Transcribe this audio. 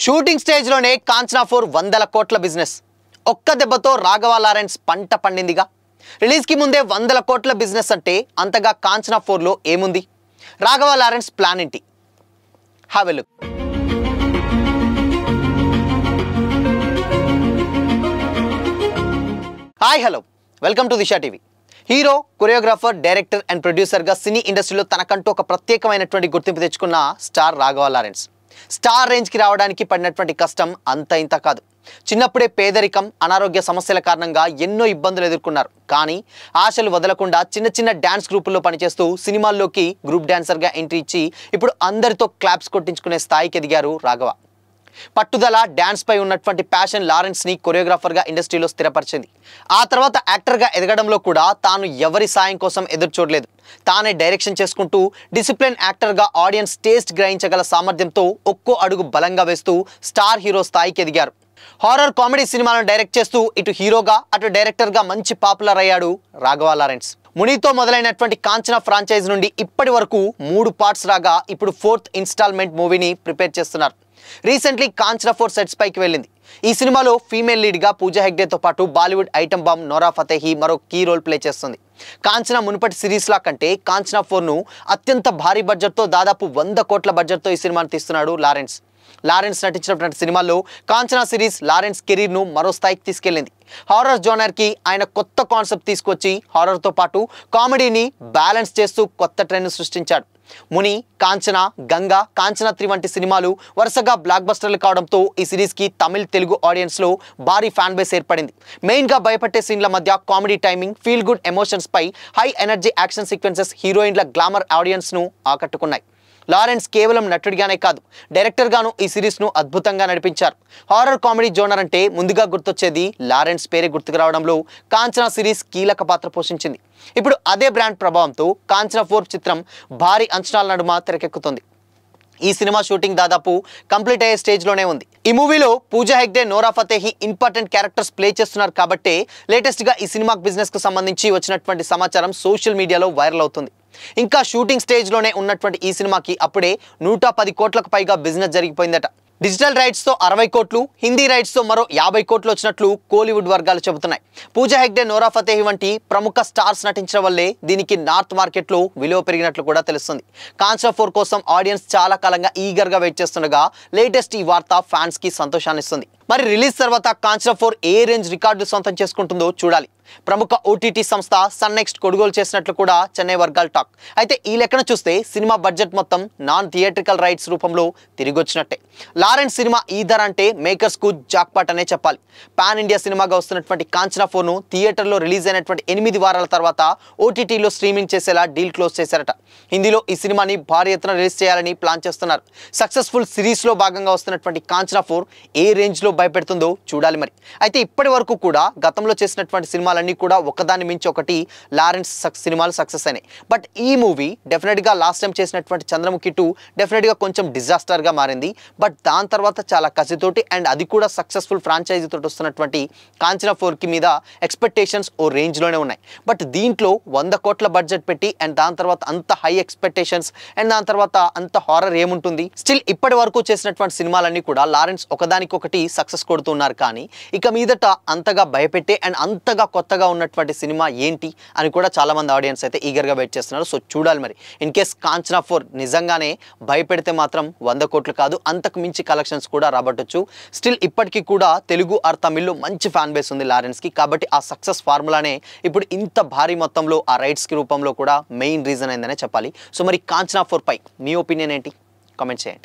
Shooting stage లోనే కాంచనా 4 వందల కోట్ల బిజినెస్. ఒక్క దెబ్బతో రాఘవ లారెన్స్ పంట పండిందిగా. రిలీజ్ కి ముందే వందల కోట్ల బిజినెస్ అంటే అంతగా కాంచనా 4 లో ఏముంది? రాఘవ లారెన్స్ ప్లాన్ ఏంటి? Have a look. Hi hello, welcome to Disha TV. Hero, choreographer, director and ప్రొడ్యూసర్గా సినీ ఇండస్ట్రీలో తనకంటూ ఒక ప్రత్యేకమైనటువంటి గుర్తింపు తెచ్చుకున్న స్టార్ రాఘవ లారెన్స్. స్టార్ రేంజ్కి రావడానికి పడినటువంటి కష్టం అంత ఇంత కాదు. చిన్నప్పుడే పేదరికం, అనారోగ్య సమస్యల కారణంగా ఎన్నో ఇబ్బందులు ఎదుర్కొన్నారు. కానీ ఆశలు వదలకుండా చిన్న చిన్న డ్యాన్స్ గ్రూపుల్లో పనిచేస్తూ సినిమాల్లోకి గ్రూప్ డాన్సర్గా ఎంట్రీ ఇచ్చి ఇప్పుడు అందరితో క్లాప్స్ కొట్టించుకునే స్థాయికి ఎదిగారు రాఘవ. పట్టుదల, డ్యాన్స్ పై ఉన్నటువంటి ప్యాషన్ లారెన్స్ని కొరియోగ్రాఫర్గా ఇండస్ట్రీలో స్థిరపరిచింది. ఆ తర్వాత యాక్టర్గా ఎదగడంలో కూడా తాను ఎవరి సాయం కోసం ఎదురు చూడలేదు. తానే డైరెక్షన్ చేసుకుంటూ డిసిప్లిన్ యాక్టర్గా ఆడియన్స్ టేస్ట్ గ్రహించగల సామర్థ్యంతో ఒక్కో అడుగు బలంగా వేస్తూ స్టార్ హీరో స్థాయికి ఎదిగారు. హారర్ కామెడీ సినిమాలను డైరెక్ట్ చేస్తూ ఇటు హీరోగా అటు డైరెక్టర్గా మంచి పాపులర్ అయ్యాడు రాఘవ లారెన్స్. మునితో మొదలైనటువంటి కాంచనా ఫ్రాంచైజ్ నుండి ఇప్పటి వరకు 3 పార్ట్స్ రాగా ఇప్పుడు 4th ఇన్స్టాల్మెంట్ మూవీని ప్రిపేర్ చేస్తున్నారు. రీసెంట్లీ కాంచనా 4 సెట్స్ పైకి వెళ్ళింది. ఈ సినిమాలో ఫీమేల్ లీడ్గా పూజా హెగ్డేతో పాటు బాలీవుడ్ ఐటమ్ బాంబ్ నోరా ఫతేహి మరో కీ రోల్ ప్లే చేస్తుంది. కాంచనా మునుపటి సిరీస్లా కంటే కాంచనా 4ను అత్యంత భారీ బడ్జెట్తో దాదాపు 100 కోట్ల బడ్జెట్తో ఈ సినిమాను తీస్తున్నాడు లారెన్స్. లారెన్స్ నటించినటువంటి సినిమాల్లో కాంచనా సిరీస్ లారెన్స్ కెరీర్ను మరో స్థాయికి తీసుకెళ్లింది. హారర్ జోనర్కి ఆయన కొత్త కాన్సెప్ట్ తీసుకొచ్చి హారర్తో పాటు కామెడీని బ్యాలెన్స్ చేస్తూ కొత్త ట్రెండ్ను సృష్టించాడు. ముని, కాంచనా, గంగా, కాంచనా 3 వంటి సినిమాలు వరుసగా బ్లాక్ బస్టర్లు కావడంతో ఈ సిరీస్కి తమిళ్, తెలుగు ఆడియన్స్లో భారీ ఫ్యాన్ బేస్ ఏర్పడింది. మెయిన్గా భయపట్టే సీన్ల మధ్య comedy timing, feel good emotions పై హై ఎనర్జీ యాక్షన్ సీక్వెన్సెస్ హీరోయిన్ల గ్లామర్ ఆడియన్స్ను ఆకట్టుకున్నాయి. లారెన్స్ కేవలం నటుడిగానే కాదు, డైరెక్టర్గాను ఈ సిరీస్ను అద్భుతంగా నడిపించారు. హారర్ కామెడీ జోనర్ అంటే ముందుగా గుర్తొచ్చేది లారెన్స్ పేరే గుర్తుకు రావడంలో కాంచనా సిరీస్ కీలక పాత్ర పోషించింది. ఇప్పుడు అదే బ్రాండ్ ప్రభావంతో కాంచనా 4 చిత్రం భారీ అంచనాల నడుమ తెరకెక్కుతుంది. ఈ సినిమా షూటింగ్ దాదాపు కంప్లీట్ అయ్యే స్టేజ్లోనే ఉంది. ఈ మూవీలో పూజా హెగ్డే, నోరా ఫతేహి ఇంపార్టెంట్ క్యారెక్టర్స్ ప్లే చేస్తున్నారు కాబట్టి లేటెస్ట్గా ఈ సినిమా బిజినెస్కు సంబంధించి వచ్చినటువంటి సమాచారం సోషల్ మీడియాలో వైరల్ అవుతుంది. ఇంకా షూటింగ్ స్టేజ్లోనే ఉన్నటువంటి ఈ సినిమాకి అప్పుడే 110 కోట్లకు పైగా బిజినెస్ జరిగిపోయిందట. డిజిటల్ రైట్స్తో 60 కోట్లు, హిందీ రైట్స్తో మరో 50 కోట్లు వచ్చినట్లు కోలీవుడ్ వర్గాలు చెబుతున్నాయి. పూజా హెగ్డే, నోరా ఫతేహి వంటి ప్రముఖ స్టార్స్ నటించడం వల్లే దీనికి నార్త్ మార్కెట్లో విలువ పెరిగినట్లు కూడా తెలుస్తుంది. కాంచనా 4 కోసం ఆడియన్స్ చాలా కాలంగా ఈగర్గా వెయిట్ చేస్తుండగా లేటెస్ట్ ఈ వార్త ఫ్యాన్స్కి సంతోషాన్ని ఇస్తుంది. మరి రిలీజ్ తర్వాత కాంచనా 4 ఏ రేంజ్ రికార్డు సొంతం చేసుకుంటుందో చూడాలి. ప్రముఖ ఓటీటీ సంస్థ సన్ నెక్స్ట్ కొనుగోలు చేసినట్లు కూడా చెన్నై వర్గాల టాక్. అయితే ఈ లెక్కన చూస్తే సినిమా బడ్జెట్ మొత్తం నాన్ థియేట్రికల్ రైట్స్ రూపంలో తిరిగి వచ్చినట్టే. లారెన్స్ సినిమా ఈ ధర అంటే మేకర్స్కు జాక్పాట్ అనే చెప్పాలి. పాన్ ఇండియా సినిమాగా వస్తున్నటువంటి కాంచనా 4ను థియేటర్లో రిలీజ్ అయినటువంటి 8 వారాల తర్వాత ఓటీటీలో స్ట్రీమింగ్ చేసేలా డీల్ క్లోజ్ చేశారట. హిందీలో ఈ సినిమాని భారీ ఎత్తున రిలీజ్ చేయాలని ప్లాన్ చేస్తున్నారు. సక్సెస్ఫుల్ సిరీస్లో భాగంగా వస్తున్నటువంటి కాంచనా 4 ఏ రేంజ్లో భయపెడుతుందో చూడాలి మరి. అయితే ఇప్పటి వరకు కూడా గతంలో చేసినటువంటి సినిమాలన్నీ కూడా ఒకదాని మించి ఒకటి లారెన్స్ సినిమాలు సక్సెస్ అయినాయి. బట్ ఈ మూవీ డెఫినెట్గా లాస్ట్ టైం చేసినటువంటి చంద్రముఖి 2 డెఫినెట్గా కొంచెం డిజాస్టర్గా మారింది. బట్ దాని తర్వాత చాలా కసితోటి అండ్ అది కూడా సక్సెస్ఫుల్ ఫ్రాంచైజీ తోటి వస్తున్నటువంటి కాంచనా 4కి మీద ఎక్స్పెక్టేషన్స్ ఓ రేంజ్లోనే ఉన్నాయి. బట్ దీంట్లో 100 కోట్ల బడ్జెట్ పెట్టి అండ్ దాని తర్వాత అంత హై ఎక్స్పెక్టేషన్స్ అండ్ దాని తర్వాత అంత హారర్ ఏముంటుంది? స్టిల్ ఇప్పటి వరకు చేసినటువంటి సినిమాలన్నీ కూడా లారెన్స్ ఒకదానికొకటి సక్సెస్ కొడుతున్నారు. కానీ ఇక మీదట అంతగా భయపెట్టే అండ్ అంతగా కొత్తగా ఉన్నటువంటి సినిమా ఏంటి అని కూడా చాలామంది ఆడియన్స్ అయితే ఈగర్గా వెయిట్ చేస్తున్నారు. సో చూడాలి మరి. ఇన్ కేస్ కాంచనా 4 నిజంగానే భయపెడితే మాత్రం 100 కోట్లు కాదు, అంతకు మించి కలెక్షన్స్ కూడా రాబట్టొచ్చు. స్టిల్ ఇప్పటికీ కూడా తెలుగు ఆర్ తమిళ్లో మంచి ఫ్యాన్ బేస్ ఉంది లారెన్స్కి. కాబట్టి ఆ సక్సెస్ ఫార్ములానే ఇప్పుడు ఇంత భారీ మొత్తంలో ఆ రైట్స్కి రూపంలో కూడా మెయిన్ రీజన్ అయిందనే చెప్పాలి. సో మరి కాంచనా 4 పై మీ ఒపీనియన్ ఏంటి? కామెంట్ చేయండి.